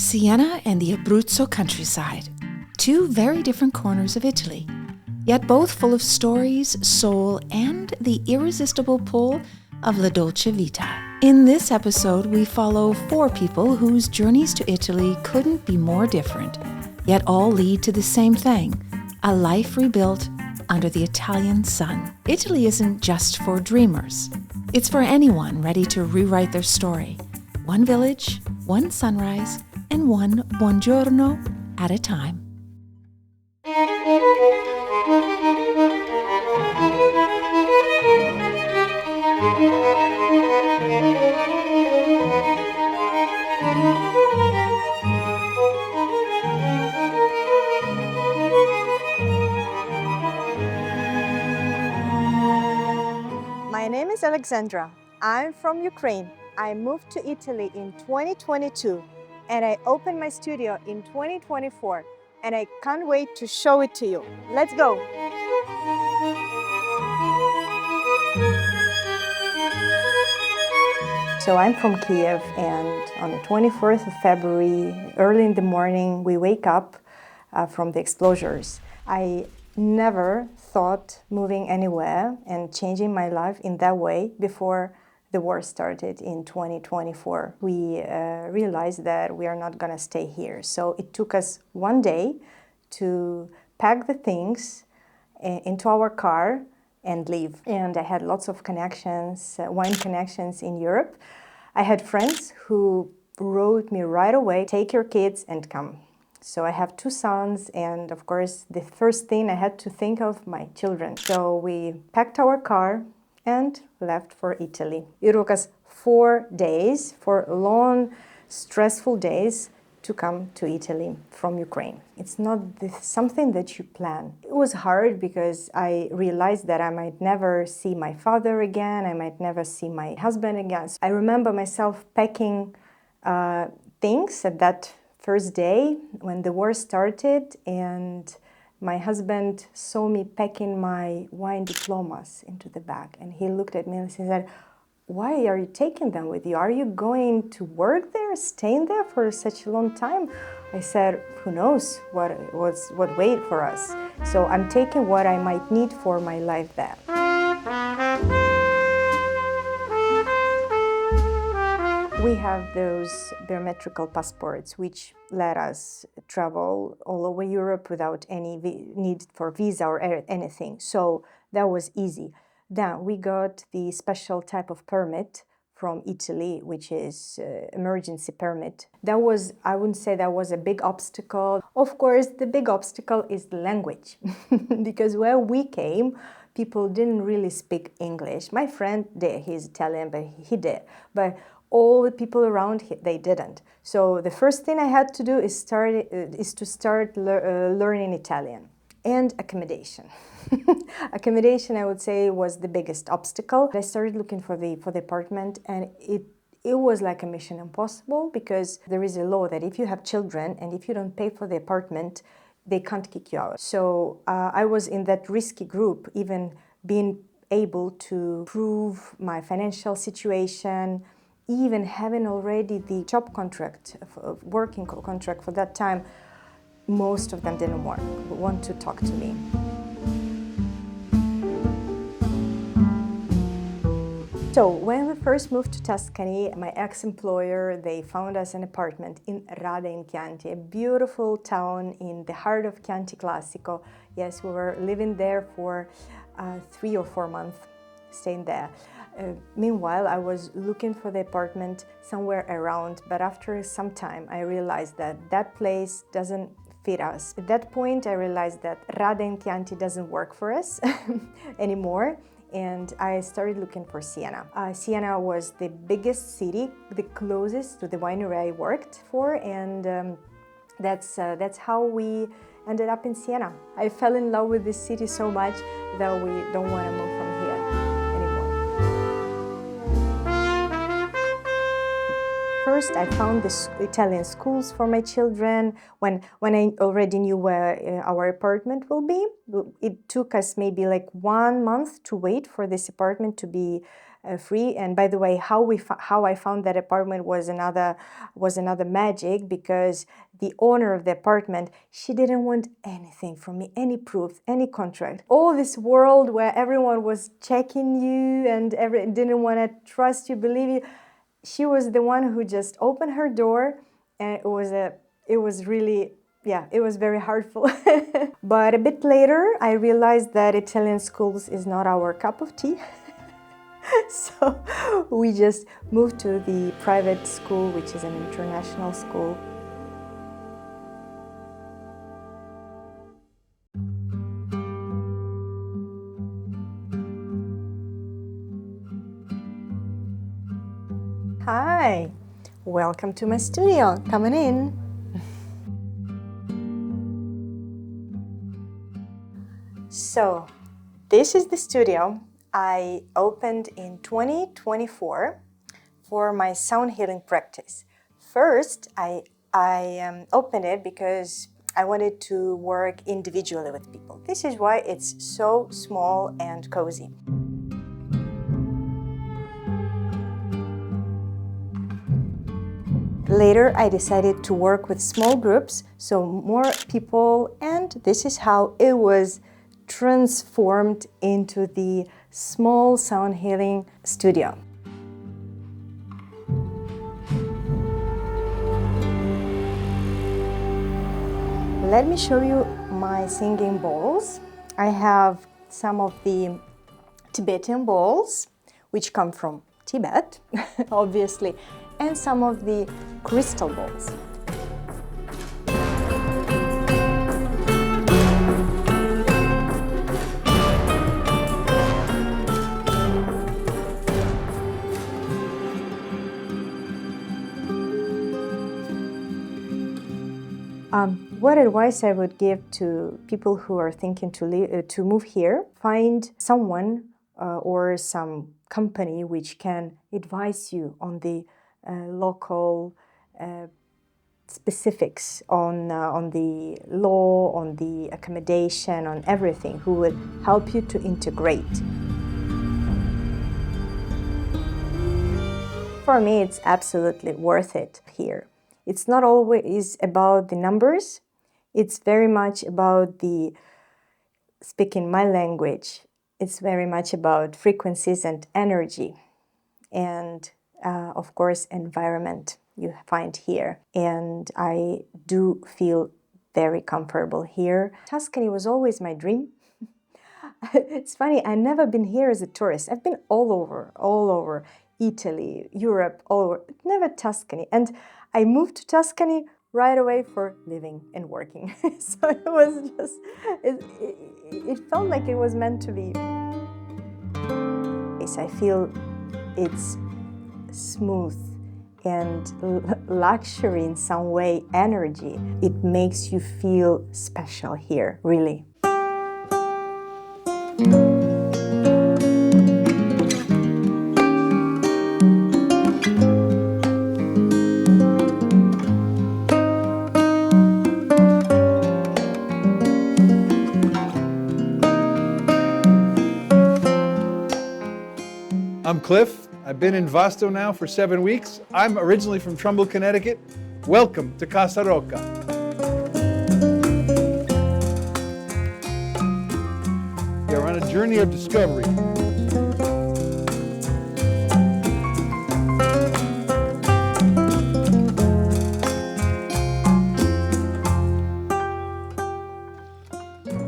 Siena and the Abruzzo countryside, two very different corners of Italy, yet both full of stories, soul, and the irresistible pull of la dolce vita. In this episode, we follow four people whose journeys to Italy couldn't be more different, yet all lead to the same thing, a life rebuilt under the Italian sun. Italy isn't just for dreamers. It's for anyone ready to rewrite their story, one village, one sunrise, and one buongiorno at a time. My name is Alexandra. I'm from Ukraine. I moved to Italy in 2022 and I opened my studio in 2024 and I can't wait to show it to you. Let's go! So I'm from Kiev, and on the 24th of February, early in the morning, we wake up from the explosions. I never thought moving anywhere and changing my life in that way before the war started in 2024. We realized that we are not going to stay here. So it took us one day to pack the things into our car and leave. And I had lots of connections, wine connections in Europe. I had friends who wrote me right away, take your kids and come. So I have two sons, and of course the first thing I had to think of my children. So we packed our car and left for Italy. It took us 4 days, 4 long, stressful days to come to Italy from Ukraine. It's not something that you plan. It was hard because I realized that I might never see my father again, I might never see my husband again. So I remember myself packing things at that first day when the war started, and my husband saw me packing my wine diplomas into the bag, and he looked at me and he said, "Why are you taking them with you? Are you going to work there, staying there for such a long time?" I said, "Who knows what wait for us? So I'm taking what I might need for my life there." We have those biometrical passports which let us travel all over Europe without any need for visa or anything. So that was easy. Then we got the special type of permit from Italy, which is emergency permit. That was, I wouldn't say that was a big obstacle. Of course, the big obstacle is the language, because where we came, people didn't really speak English. My friend did, he's Italian, but he did. But all the people around, they didn't. So the first thing I had to do is to start learning Italian. And accommodation. Accommodation, I would say, was the biggest obstacle. I started looking for the apartment, and it was like a mission impossible, because there is a law that if you have children and if you don't pay for the apartment, they can't kick you out. So I was in that risky group, even being able to prove my financial situation, even having already the job contract, working contract for that time. Most of them didn't want to talk to me. So when we first moved to Tuscany, my ex-employer, they found us an apartment in Rada in Chianti, a beautiful town in the heart of Chianti Classico. Yes, we were living there for 3 or 4 months, staying there. Meanwhile, I was looking for the apartment somewhere around, but after some time I realized that that place doesn't fit us. At that point, I realized that Rada in Chianti doesn't work for us anymore, and I started looking for Siena. Siena was the biggest city, the closest to the winery I worked for, and that's how we ended up in Siena. I fell in love with this city so much that we don't want to move from here anymore. First, I found the Italian schools for my children. When I already knew where our apartment will be, it took us maybe like 1 month to wait for this apartment to be free. And by the way, how I found that apartment was another magic, because the owner of the apartment, she didn't want anything from me, any proof, any contract. All this world where everyone was checking you and didn't want to trust you, believe you. She was the one who just opened her door, and it was really, yeah, it was very heartful. But a bit later, I realized that Italian schools is not our cup of tea. So we just moved to the private school, which is an international school. Hi, welcome to my studio. Come on in. So, this is the studio I opened in 2024 for my sound healing practice. First, I opened it because I wanted to work individually with people. This is why it's so small and cozy. Later, I decided to work with small groups, so more people, and this is how it was transformed into the small sound healing studio. Let me show you my singing bowls. I have some of the Tibetan bowls, which come from Tibet, obviously, and some of the crystal bowls. What advice I would give to people who are thinking to move here? Find someone or some company which can advise you on the local specifics, on the law, on the accommodation, on everything, who will help you to integrate. For me, it's absolutely worth it here. It's not always about the numbers. It's very much about the speaking my language. It's very much about frequencies and energy, and of course, environment you find here. And I do feel very comfortable here. Tuscany was always my dream. It's funny, I've never been here as a tourist. I've been all over Italy, Europe, all over, never Tuscany. And I moved to Tuscany right away for living and working. So it was just, it felt like it was meant to be. I feel it's smooth and luxury in some way, energy. It makes you feel special here, really. I'm Cliff. I've been in Vasto now for 7 weeks. I'm originally from Trumbull, Connecticut. Welcome to Casa Rocca. We're on a journey of discovery.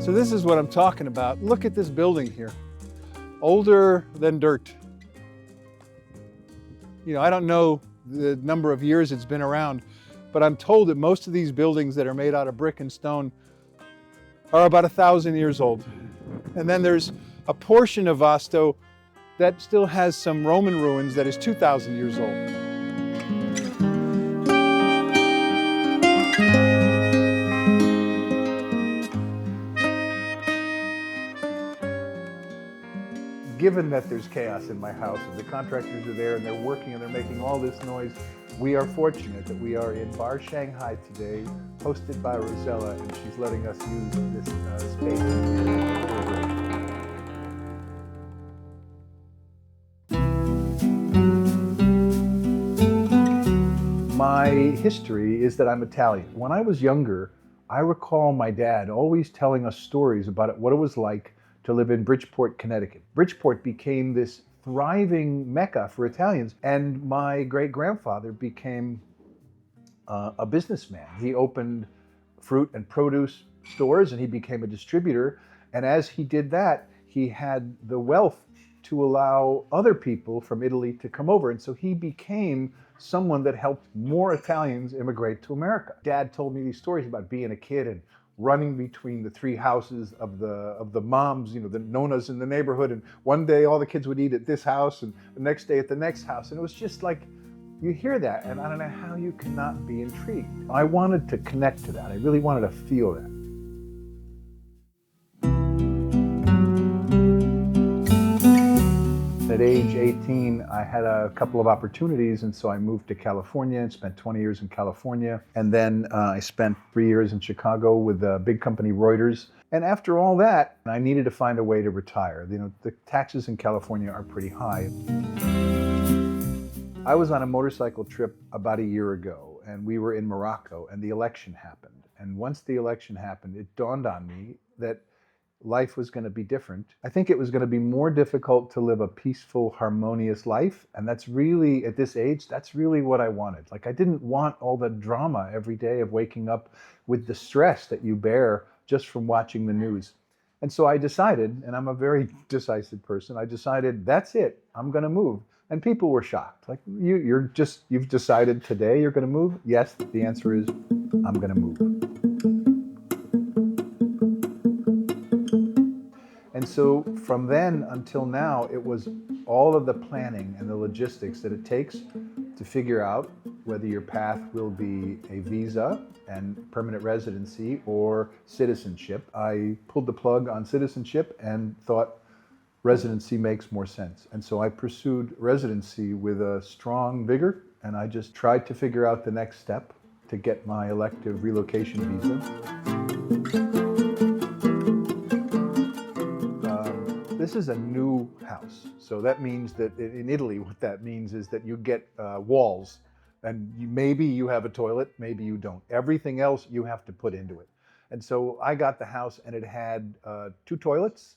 So this is what I'm talking about. Look at this building here. Older than dirt. You know, I don't know the number of years it's been around, but I'm told that most of these buildings that are made out of brick and stone are about 1,000 years old. And then there's a portion of Vasto that still has some Roman ruins that is 2,000 years old. Given that there's chaos in my house and the contractors are there and they're working and they're making all this noise, we are fortunate that we are in Bar Shanghai today, hosted by Rosella, and she's letting us use this space. history is that I'm Italian. When I was younger, I recall my dad always telling us stories about what it was like to live in Bridgeport, Connecticut. Bridgeport became this thriving mecca for Italians, and my great-grandfather became a businessman. He opened fruit and produce stores, and he became a distributor. And as he did that, he had the wealth to allow other people from Italy to come over. And so he became someone that helped more Italians immigrate to America. Dad told me these stories about being a kid and running between the three houses of the moms, the nonas in the neighborhood. And one day all the kids would eat at this house, and the next day at the next house. And it was just like, you hear that, and I don't know how you cannot be intrigued. I wanted to connect to that. I really wanted to feel that. At age 18, I had a couple of opportunities, and so I moved to California and spent 20 years in California. And then I spent 3 years in Chicago with the big company Reuters. And after all that, I needed to find a way to retire. The taxes in California are pretty high. I was on a motorcycle trip about a year ago, and we were in Morocco, and the election happened. And once the election happened, it dawned on me that life was going to be different. I think it was going to be more difficult to live a peaceful, harmonious life. And that's really, at this age, that's really what I wanted. Like, I didn't want all the drama every day of waking up with the stress that you bear just from watching the news. And so I decided, and I'm a very decisive person, I decided, that's it, I'm going to move. And people were shocked. Like, you've decided today you're going to move? Yes, the answer is, I'm going to move. And so from then until now, it was all of the planning and the logistics that it takes to figure out whether your path will be a visa and permanent residency or citizenship. I pulled the plug on citizenship and thought residency makes more sense. And so I pursued residency with a strong vigor, and I just tried to figure out the next step to get my elective relocation visa. This is a new house. So that means that in Italy, what that means is that you get walls, and maybe you have a toilet, maybe you don't. Everything else you have to put into it. And so I got the house, and it had 2 toilets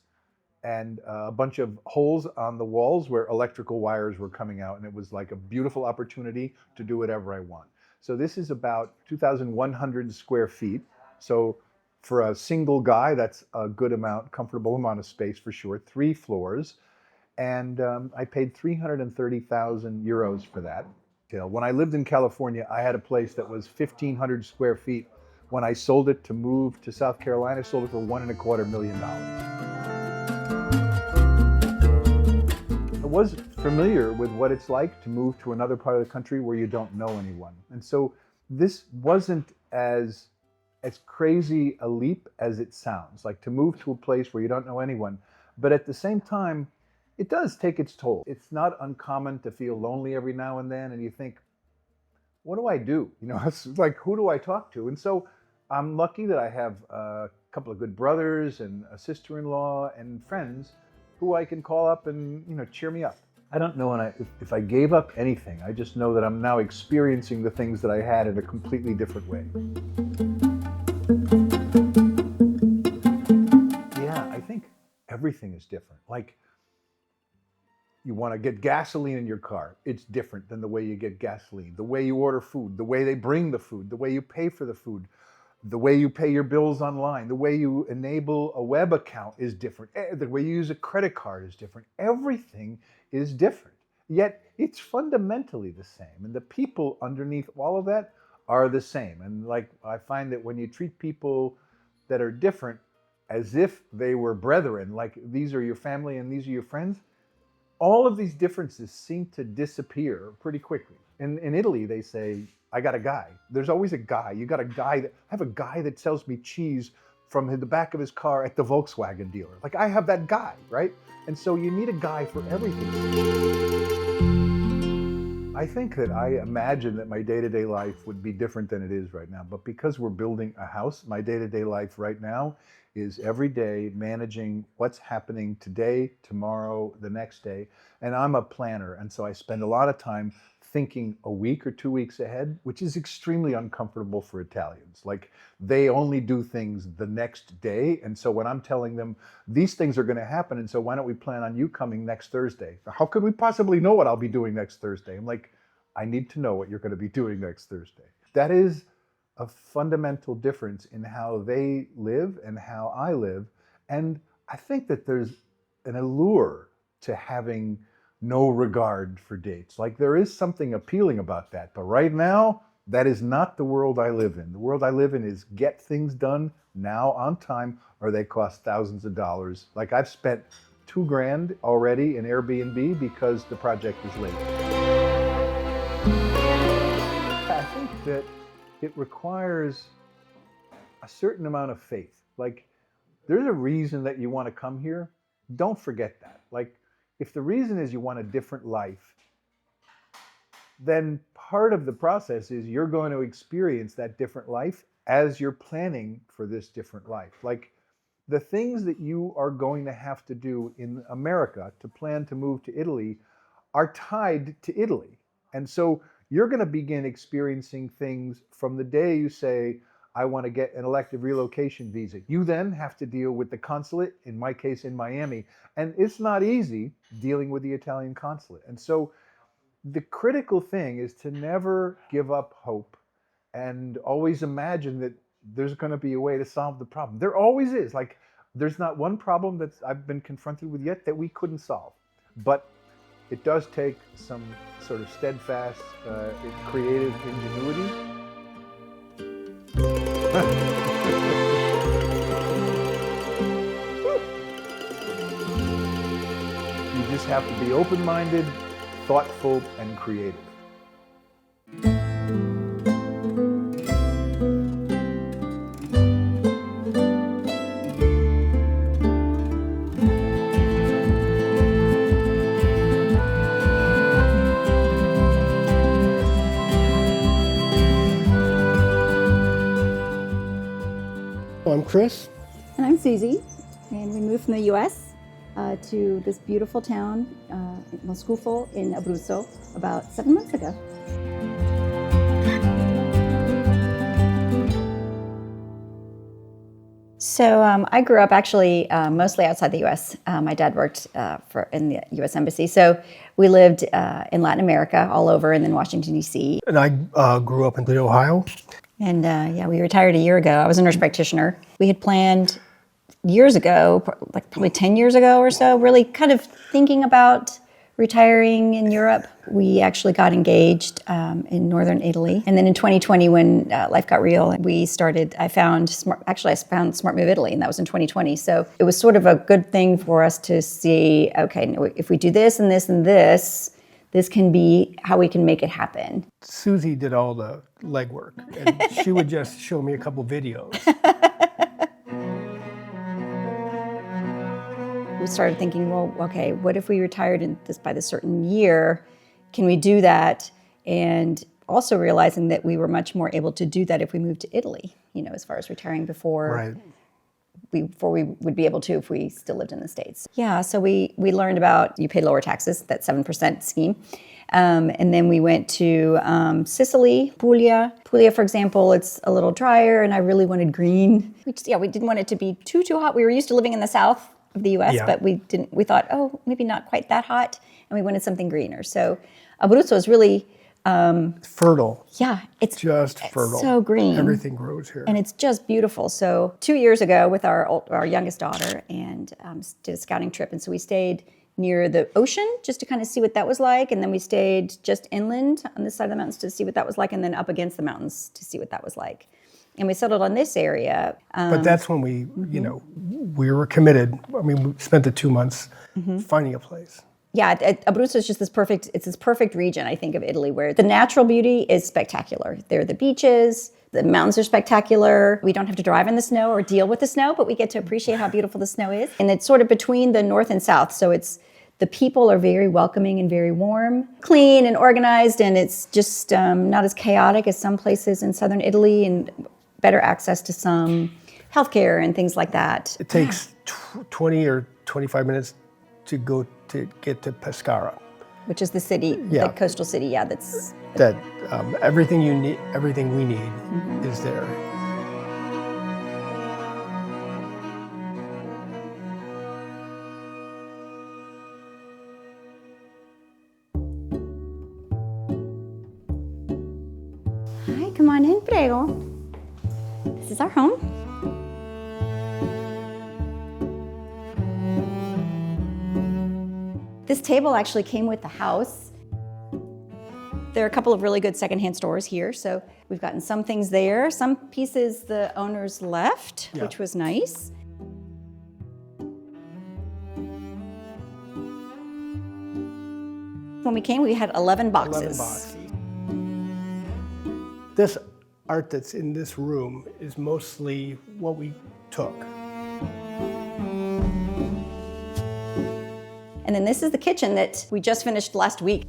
and a bunch of holes on the walls where electrical wires were coming out. And it was like a beautiful opportunity to do whatever I want. So this is about 2,100 square feet. So for a single guy, that's a good amount, comfortable amount of space for sure. 3 floors. And I paid 330,000 euros for that. When I lived in California, I had a place that was 1,500 square feet. When I sold it to move to South Carolina, I sold it for $1.25 million. I was familiar with what it's like to move to another part of the country where you don't know anyone. And so this wasn't as crazy a leap as it sounds, like to move to a place where you don't know anyone. But at the same time, it does take its toll. It's not uncommon to feel lonely every now and then, and you think, what do I do? It's like, who do I talk to? And so I'm lucky that I have a couple of good brothers and a sister-in-law and friends who I can call up and, cheer me up. I don't know if I gave up anything. I just know that I'm now experiencing the things that I had in a completely different way. Yeah, I think everything is different. Like, you want to get gasoline in your car. It's different than the way you get gasoline. The way you order food, the way they bring the food, the way you pay for the food, the way you pay your bills online, the way you enable a web account is different. The way you use a credit card is different. Everything is different. Yet it's fundamentally the same. And the people underneath all of that are the same. And like, I find that when you treat people that are different as if they were brethren, like these are your family and these are your friends, all of these differences seem to disappear pretty quickly. In Italy, they say, I got a guy. There's always a guy. You got a guy I have a guy that sells me cheese from the back of his car at the Volkswagen dealer. Like, I have that guy, right? And so you need a guy for everything. I think that I imagine that my day-to-day life would be different than it is right now. But because we're building a house, my day-to-day life right now is every day managing what's happening today, tomorrow, the next day. And I'm a planner. And so I spend a lot of time thinking a week or 2 weeks ahead, which is extremely uncomfortable for Italians. Like, they only do things the next day. And so when I'm telling them these things are going to happen, and so why don't we plan on you coming next Thursday? How could we possibly know what I'll be doing next Thursday? I'm like, I need to know what you're going to be doing next Thursday. That is a fundamental difference in how they live and how I live. And I think that there's an allure to having no regard for dates. Like, there is something appealing about that. But right now, that is not the world I live in. The world I live in is get things done now on time, or they cost thousands of dollars. Like, I've spent $2,000 already in Airbnb because the project is late. I think that it requires a certain amount of faith. Like, there's a reason that you want to come here. Don't forget that. Like, if the reason is you want a different life, then part of the process is you're going to experience that different life as you're planning for this different life. Like, the things that you are going to have to do in America to plan to move to Italy are tied to Italy. And so you're going to begin experiencing things from the day you say, I want to get an elective relocation visa. You then have to deal with the consulate, in my case in Miami, and it's not easy dealing with the Italian consulate. And so the critical thing is to never give up hope and always imagine that there's going to be a way to solve the problem. There always is. Like, there's not one problem that I've been confronted with yet that we couldn't solve. But it does take some sort of steadfast, creative ingenuity. You just have to be open-minded, thoughtful, and creative. I'm Chris. And I'm Susie, and we moved from the U.S. To this beautiful town, Moscufo in Abruzzo, about 7 months ago. So I grew up actually mostly outside the U.S. My dad worked in the U.S. Embassy, so we lived in Latin America all over, and then Washington, D.C. And I grew up in Toledo, Ohio. And we retired a year ago. I was a nurse practitioner. We had planned years ago, like probably 10 years ago or so, really kind of thinking about retiring in Europe. We actually got engaged in northern Italy. And then in 2020, when life got real, I found Smart Move Italy, and that was in 2020. So it was sort of a good thing for us to see, okay, if we do this and this and this can be how we can make it happen. Susie did all the legwork, and she would just show me a couple videos. We started thinking, well, okay, what if we retired by this certain year? Can we do that? And also realizing that we were much more able to do that if we moved to Italy, as far as retiring before. Right. Before we would be able to if we still lived in the States. Yeah, so we learned about you pay lower taxes, that 7% scheme. And then we went to Sicily, Puglia. Puglia, for example, it's a little drier, and I really wanted green. We didn't want it to be too hot. We were used to living in the south of the U.S., but we thought, maybe not quite that hot, and we wanted something greener. So Abruzzo is really fertile. Yeah, it's fertile. So green. Everything grows here. And it's just beautiful. So 2 years ago with our youngest daughter, and did a scouting trip. And so we stayed near the ocean just to kind of see what that was like. And then we stayed just inland on this side of the mountains to see what that was like, and then up against the mountains to see what that was like. And we settled on this area. But that's when we we were committed. I mean, we spent the 2 months finding a place. Yeah, Abruzzo is just this perfect region, I think, of Italy, where the natural beauty is spectacular. There are the beaches, the mountains are spectacular. We don't have to drive in the snow or deal with the snow, but we get to appreciate how beautiful the snow is. And it's sort of between the north and south, so the people are very welcoming and very warm, clean and organized, and it's just not as chaotic as some places in southern Italy, and better access to some healthcare and things like that. It takes 20 or 25 minutes to get to Pescara. which is the city, Yeah. the coastal city. Yeah, that's That everything you need, everything we need is there. Hi, come on in, prego. This is our home. This table actually came with the house. There are a couple of really good secondhand stores here, so we've gotten some things there. Some pieces the owners left, Yeah. which was nice. When we came, we had 11 boxes. 11 boxes. This art that's in this room is mostly what we took. And then this is the kitchen that we just finished last week.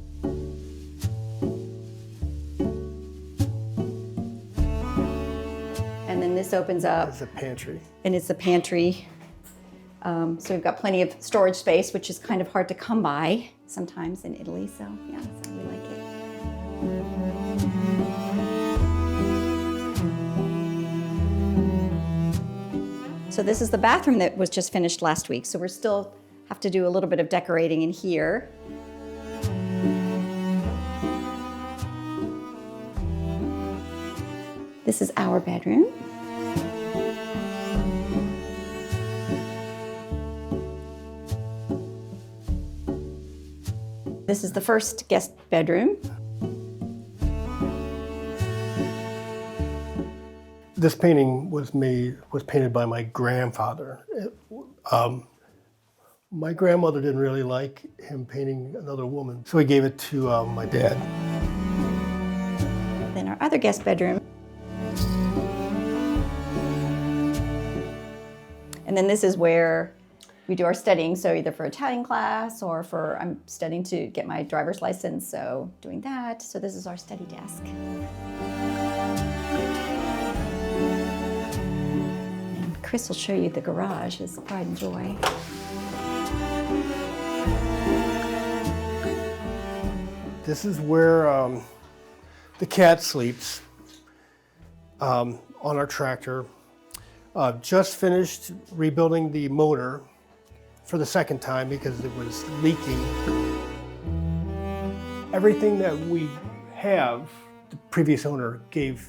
And then this opens up, It's a pantry. and it's the pantry. So we've got plenty of storage space, which is kind of hard to come by sometimes in Italy. So yeah, so we like it. So this is the bathroom that was just finished last week. So we're still have to do a little bit of decorating in here. This is our bedroom. This is the first guest bedroom. This painting was painted by my grandfather. My grandmother didn't really like him painting another woman, so he gave it to my dad. Then our other guest bedroom. And then this is where we do our studying, so either for Italian class or for, I'm studying to get my driver's license, so doing that. So this is our study desk. And Chris will show you the garage, his pride and joy. This is where the cat sleeps on our tractor. Just finished rebuilding the motor for the second time because it was leaking. Everything that we have, the previous owner gave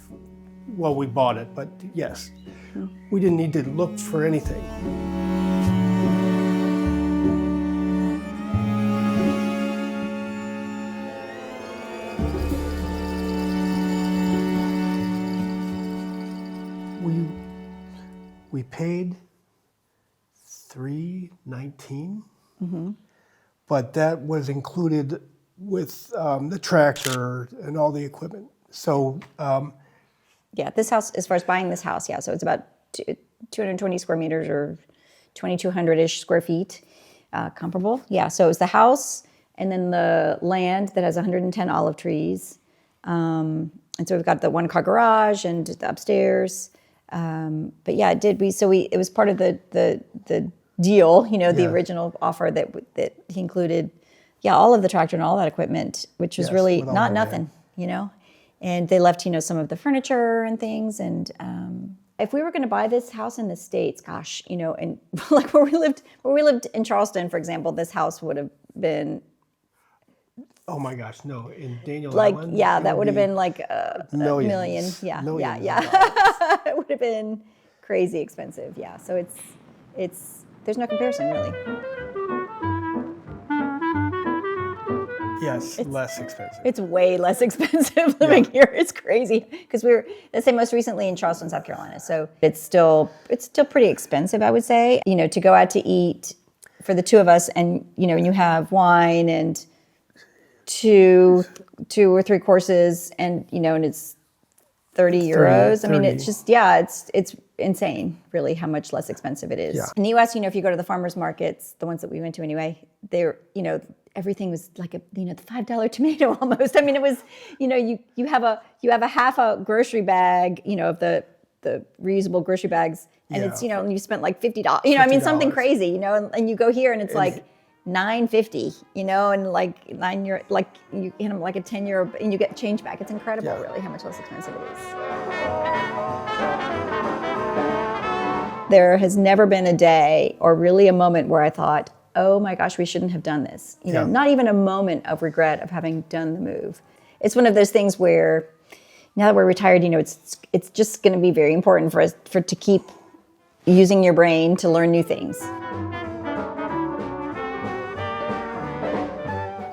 while we bought it, but yes, we didn't need to look for anything. We paid $319, but that was included with the tractor and all the equipment. So Yeah, this house, as far as buying this house, yeah, so it's about 220 square meters or 2,200-ish square feet, comparable. Yeah, so it's the house and then the land that has 110 olive trees. And so we've got the one-car garage and the upstairs. But yeah, it was part of the deal, the original offer that he included, all of the tractor and all that equipment, which was really not nothing, and they left, some of the furniture and things. And, if we were going to buy this house in the States, gosh, and like where we lived in Charleston, for example, this house would have been, oh my gosh, no, in Daniel like, Island, that would have been like a million. Yeah. It would have been crazy expensive. Yeah. So there's no comparison really. Yes, less expensive. It's way less expensive living here. It's crazy because we were, let's say, most recently in Charleston, South Carolina. So it's still pretty expensive, I would say. To go out to eat for the two of us, and you have wine and two or three courses, and and it's 30 euros. 30. I mean, it's just it's insane, really, how much less expensive it is. Yeah. In the U.S., if you go to the farmers markets, the ones that we went to anyway, they're everything was like the $5 tomato almost. I mean, it was you have a half a grocery bag of the reusable grocery bags, and it's and you spent like $50. I mean, something crazy. And you go here and it's like $9.50, and like 9 year, like you like a 10-year, and you get change back. It's incredible, really, how much less expensive it is. There has never been a day or really a moment where I thought, oh my gosh, we shouldn't have done this. Not even a moment of regret of having done the move. It's one of those things where now that we're retired, it's just going to be very important for us to keep using your brain to learn new things.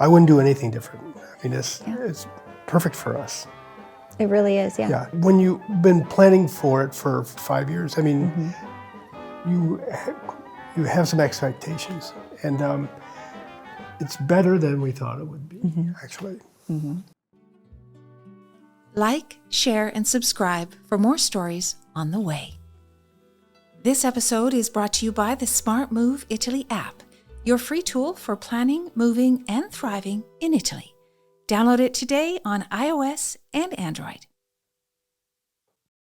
I wouldn't do anything different. I mean, it's perfect for us. It really is, yeah. Yeah. When you've been planning for it for 5 years, I mean, you have some expectations, and it's better than we thought it would be, actually. Like, share, and subscribe for more stories on the way. This episode is brought to you by the Smart Move Italy app, your free tool for planning, moving, and thriving in Italy. Download it today on iOS and Android.